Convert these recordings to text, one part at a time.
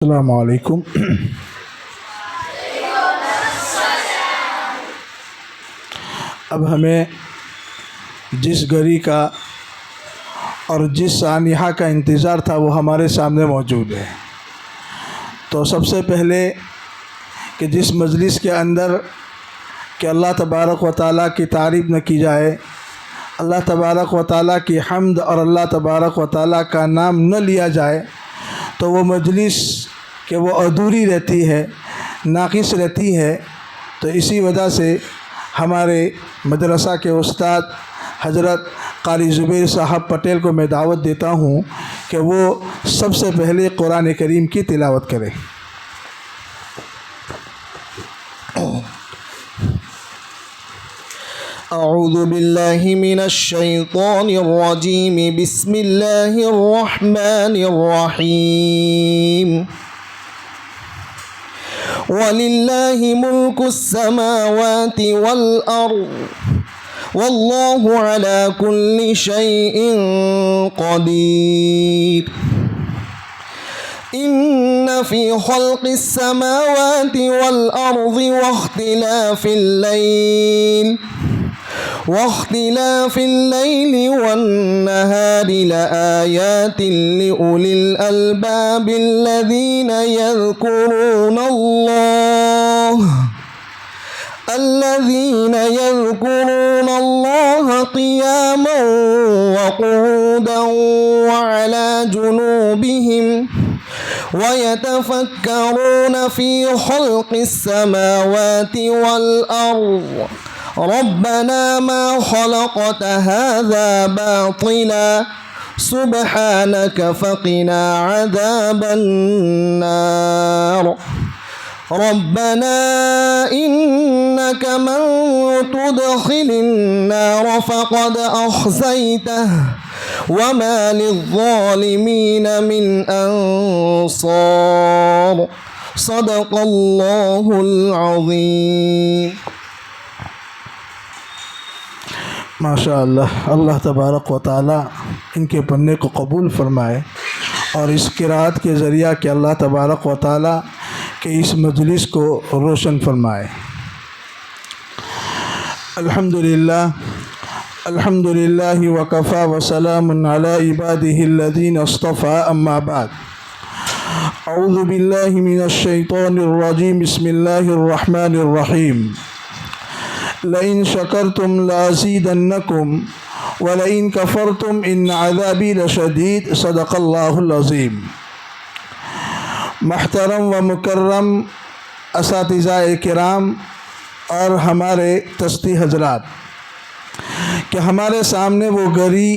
السلام علیکم۔ اب ہمیں جس گھڑی کا اور جس سانحہ کا انتظار تھا وہ ہمارے سامنے موجود ہے۔ تو سب سے پہلے کہ جس مجلس کے اندر کہ اللہ تبارک و تعالیٰ کی تعریف نہ کی جائے، اللہ تبارک و تعالیٰ کی حمد اور اللہ تبارک و تعالیٰ کا نام نہ لیا جائے تو وہ مجلس کہ وہ ادھوری رہتی ہے، ناقص رہتی ہے۔ تو اسی وجہ سے ہمارے مدرسہ کے استاد حضرت قاری زبیر صاحب پٹیل کو میں دعوت دیتا ہوں کہ وہ سب سے پہلے قرآن کریم کی تلاوت کریں۔ اعوذ باللہ من الشیطان الرجیم، بسم اللہ الرحمن الرحیم۔ وَلِلَّهِ مُلْكُ السَّمَاوَاتِ وَالْأَرْضِ وَاللَّهُ عَلَى كُلِّ شَيْءٍ قَدِيرٌ۔ إِنَّ فِي خَلْقِ السَّمَاوَاتِ وَالْأَرْضِ واختلاف الليل والنهار لآيات لأولي الألباب الذين يذكرون الله قياما وقعودا وعلى جنوبهم ويتفكرون في خلق السماوات والأرض ربنا ما خلقت هذا باطلا سبحانك فقنا عذاب النار ربنا إنك من تدخل النار فقد أخزيته وما للظالمين من أنصار صدق الله العظيم۔ ماشاء اللہ، اللہ تبارک و تعالیٰ ان کے پڑھنے کو قبول فرمائے اور اس قرات کے ذریعہ کہ اللہ تبارک و تعالیٰ کے اس مجلس کو روشن فرمائے۔ الحمدللہ وکفی وسلام علی عبادہ الذین اصطفی، اما بعد۔ اعوذ باللہ من الشیطان الرجیم، بسم اللہ الرحمن الرحیم۔ لئن شکرتم لازیدنکم ولئن کفرتم ان عذابی لشدید، صدق اللہ العظیم۔ محترم و مکرم اساتذہ کرام اور ہمارے تستی حضرات، کہ ہمارے سامنے وہ گھڑی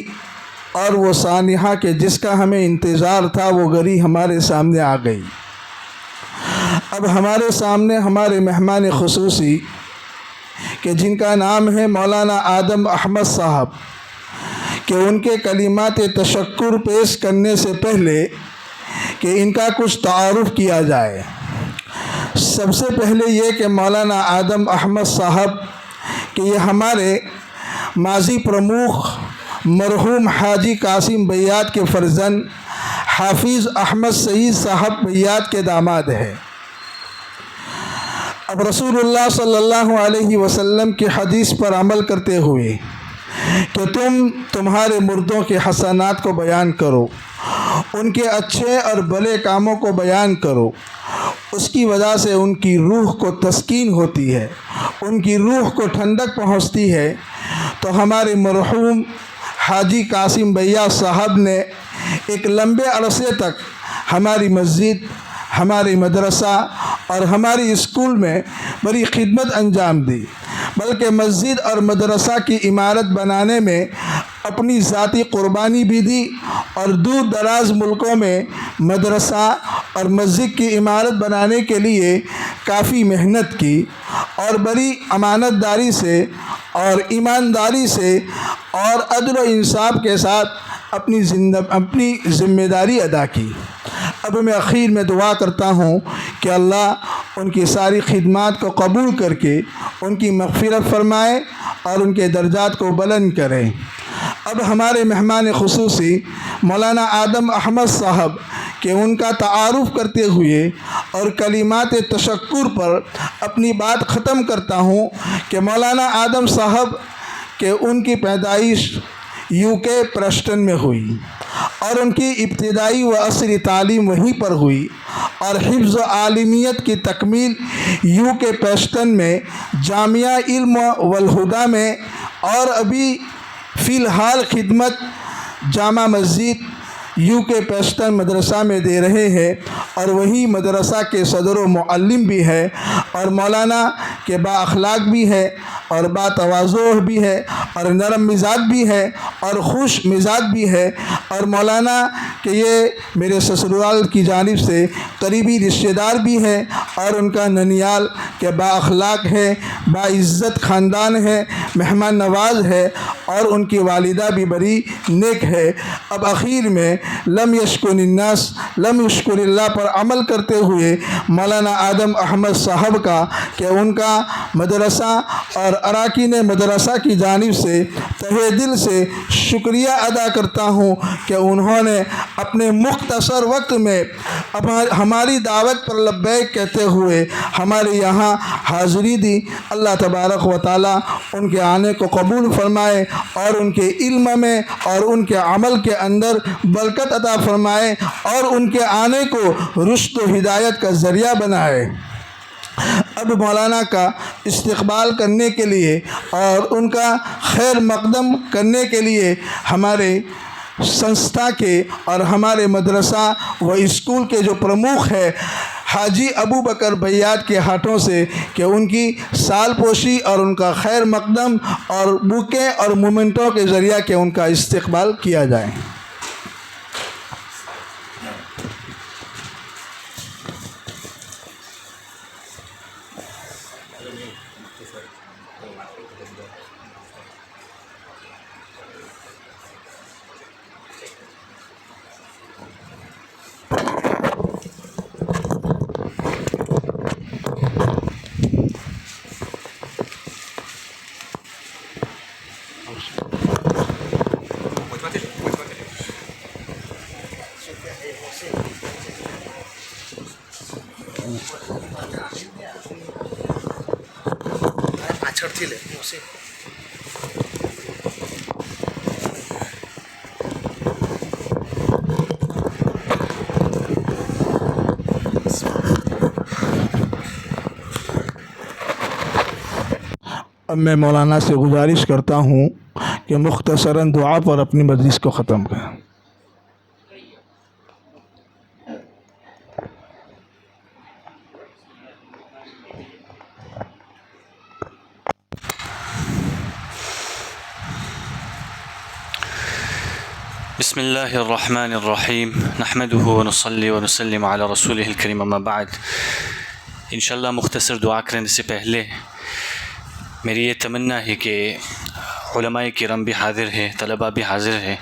اور وہ سانحہ کہ جس کا ہمیں انتظار تھا وہ گھڑی ہمارے سامنے آ گئی۔ اب ہمارے سامنے ہمارے مہمان خصوصی کہ جن کا نام ہے مولانا آدم احمد صاحب، کہ ان کے کلمات تشکر پیش کرنے سے پہلے کہ ان کا کچھ تعارف کیا جائے۔ سب سے پہلے یہ کہ مولانا آدم احمد صاحب کہ یہ ہمارے ماضی پرموخ مرحوم حاجی قاسم بیات کے فرزند حافظ احمد سعید صاحب بیات کے داماد ہے۔ اب رسول اللہ صلی اللہ علیہ وسلم کی حدیث پر عمل کرتے ہوئے کہ تمہارے مردوں کے حسنات کو بیان کرو، ان کے اچھے اور بھلے کاموں کو بیان کرو، اس کی وجہ سے ان کی روح کو تسکین ہوتی ہے، ان کی روح کو ٹھنڈک پہنچتی ہے۔ تو ہمارے مرحوم حاجی قاسم بیات صاحب نے ایک لمبے عرصے تک ہماری مسجد، ہماری مدرسہ اور ہماری اسکول میں بڑی خدمت انجام دی، بلکہ مسجد اور مدرسہ کی عمارت بنانے میں اپنی ذاتی قربانی بھی دی، اور دور دراز ملکوں میں مدرسہ اور مسجد کی عمارت بنانے کے لیے کافی محنت کی، اور بڑی امانت داری سے اور ایمانداری سے اور عدل و انصاف کے ساتھ اپنی ذمہ داری ادا کی۔ اب میں اخیر میں دعا کرتا ہوں کہ اللہ ان کی ساری خدمات کو قبول کر کے ان کی مغفرت فرمائے اور ان کے درجات کو بلند کرے۔ اب ہمارے مہمان خصوصی مولانا آدم احمد صاحب کہ ان کا تعارف کرتے ہوئے اور کلمات تشکر پر اپنی بات ختم کرتا ہوں کہ مولانا آدم صاحب کہ ان کی پیدائش UK پرسٹن میں ہوئی اور ان کی ابتدائی و عصری تعلیم وہیں پر ہوئی اور حفظ و عالمیت کی تکمیل UK پرسٹن میں جامعہ علم والہدیٰ میں اور ابھی فی الحال خدمت جامع مسجد UK پرسٹن مدرسہ میں دے رہے ہیں اور وہی مدرسہ کے صدر و معلم بھی ہے اور مولانا کے با اخلاق بھی ہے اور با تواضع بھی ہے اور نرم مزاج بھی ہے اور خوش مزاج بھی ہے اور مولانا کہ یہ میرے سسرال کی جانب سے قریبی رشتہ دار بھی ہے اور ان کا ننیال کہ با اخلاق ہے، با عزت خاندان ہے، مہمان نواز ہے اور ان کی والدہ بھی بڑی نیک ہے۔ اب اخیر میں لم یشکر الناس لم یشکر اللہ پر عمل کرتے ہوئے مولانا آدم احمد صاحب کا کہ ان کا مدرسہ اور اراکین مدرسہ کی جانب سے تہہ دل سے شکریہ ادا کرتا ہوں کہ انہوں نے اپنے مختصر وقت میں ہماری دعوت پر لبیک کہتے ہوئے ہمارے یہاں حاضری دی۔ اللہ تبارک و تعالیٰ ان کے آنے کو قبول فرمائے اور ان کے علم میں اور ان کے عمل کے اندر برکت عطا فرمائے اور ان کے آنے کو رشد و ہدایت کا ذریعہ بنائے۔ اب مولانا کا استقبال کرنے کے لیے اور ان کا خیر مقدم کرنے کے لیے ہمارے سنستھا کے اور ہمارے مدرسہ و اسکول کے جو پرمکھ ہے حاجی ابو بکر بیات کے ہاتھوں سے کہ ان کی سال پوشی اور ان کا خیر مقدم اور بوکے اور مومنٹوں کے ذریعہ کہ ان کا استقبال کیا جائے۔ اب میں مولانا سے گزارش کرتا ہوں کہ مختصراً دعا پر اپنی مجلس کو ختم کریں۔ بسم اللہ الرحمن الرحیم نحمده ونصلی ونسلم علی رسولہ الکریم اما بعد۔ انشاءاللہ مختصر دعا کرنے سے پہلے میری یہ تمنا ہے کہ علماء کرام بھی حاضر ہے، طلباء بھی حاضر ہے،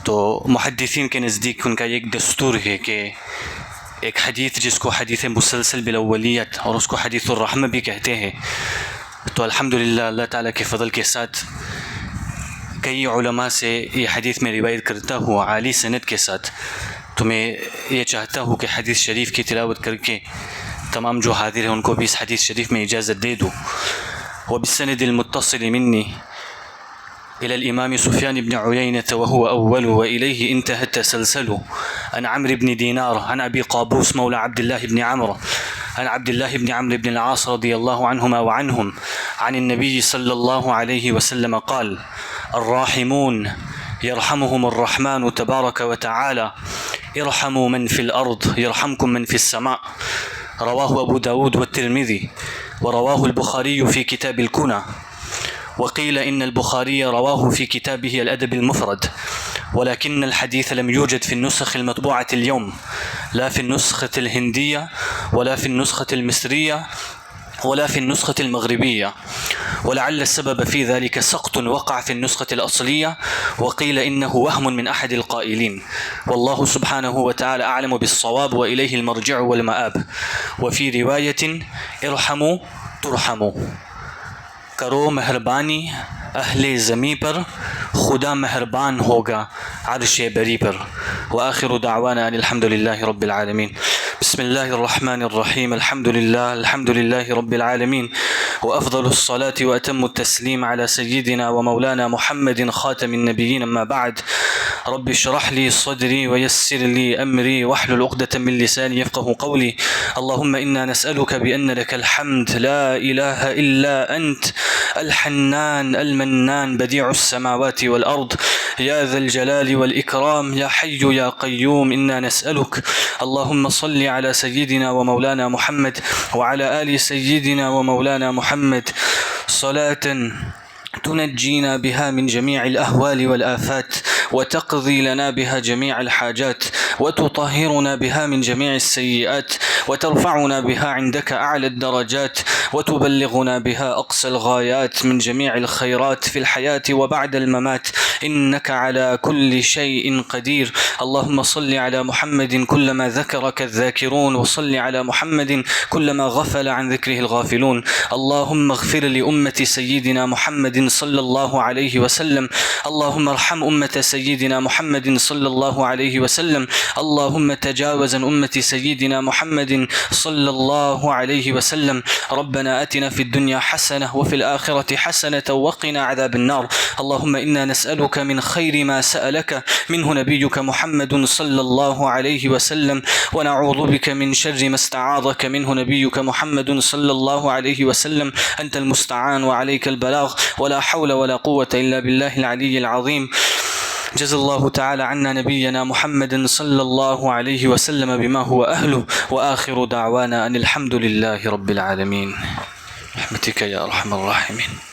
تو محدثین کے نزدیک ان کا ایک دستور ہے کہ ایک حدیث جس کو حدیث مسلسل بالاولیت اور اس کو حدیث الرحمہ بھی کہتے ہیں، تو الحمدللہ اللہ تعالیٰ کے فضل کے ساتھ کئی علماء سے یہ حدیث میں روایت کرتا ہوں عالی سند کے ساتھ، تو میں یہ چاہتا ہوں کہ حدیث شریف کی تلاوت کر کے تمام جو حاضر ہیں ان کو بھی اس حدیث شریف میں اجازت دے دوں۔ وبالسند المتصل مني إلى الإمام سفيان بن عيينة وهو أول وإليه انتهى التسلسل عن عمرو بن دينار عن أبي قابوس مولى عبد الله بن عمرو عن عبد الله بن عمرو بن العاص رضي الله عنهما وعنهم عن النبي صلى الله عليه وسلم قال: الراحمون يرحمهم الرحمن تبارك وتعالى ارحموا من في الأرض يرحمكم من في السماء. رواه أبو داود والترمذي ورواه البخاري في كتاب الكنى، وقيل إن البخاري رواه في كتابه الأدب المفرد، ولكن الحديث لم يوجد في النسخ المطبوعة اليوم، لا في النسخة الهندية ولا في النسخة المصرية ولا في النسخة المغربية، ولعل السبب في ذلك سقط وقع في النسخة الأصلية، وقيل إنه وهم من أحد القائلين، والله سبحانه وتعالى أعلم بالصواب وإليه المرجع والمآب. وفي رواية ارحموا ترحموا، کرو مہربانی اہل زمین پر خدا مہربان ہوگا عرش بری پر. وآخر دعوانا ان الحمد لله رب العالمين. بسم الله الرحمن الرحيم. الحمد لله رب العالمين، وأفضل الصلاة وأتم التسليم على سيدنا ومولانا محمد خاتم النبيين. أما بعد، رب اشرح لي صدري ويسر لي أمري واحلل عقدة من لساني يفقه قولي. اللهم إنا نسألك بأن لك الحمد لا إله إلا أنت الحنان المنان بديع السماوات والأرض يا ذا الجلال والإكرام يا حي يا قيوم. إنا نسألك اللهم صل على سيدنا ومولانا محمد وعلى آل سيدنا ومولانا محمد صلاة تنجينا بها من جميع الأهوال والآفات، وتقضي لنا بها جميع الحاجات، وتطهرنا بها من جميع السيئات، وترفعنا بها عندك أعلى الدرجات، وتبلغنا بها أقصى الغايات من جميع الخيرات في الحياة وبعد الممات، إنك على كل شيء قدير. اللهم صل على محمد كلما ذكرك الذاكرون، وصل على محمد كلما غفل عن ذكره الغافلون. اللهم اغفر لأمة سيدنا محمد صلى الله عليه وسلم. اللهم ارحم أمة سيدنا محمد صلى الله عليه وسلم. اللهم تجاوز عن أمة سيدنا محمد صلى الله عليه وسلم. ربنا آتنا في الدنيا حسنة وفي الآخرة حسنة وقنا عذاب النار. اللهم إنا نسألك من خير ما سألك منه نبيك محمد صلى الله عليه وسلم، ونعوذ بك من شر ما استعاذك منه نبيك محمد صلى الله عليه وسلم. أنت المستعان وعليك البلاغ، ولا حول ولا قوة إلا بالله العلي العظيم. جزا الله تعالى عنا نبينا محمد صلى الله عليه وسلم بما هو أهله. وآخر دعوانا أن الحمد لله رب العالمين. رحمتك يا أرحم الراحمين.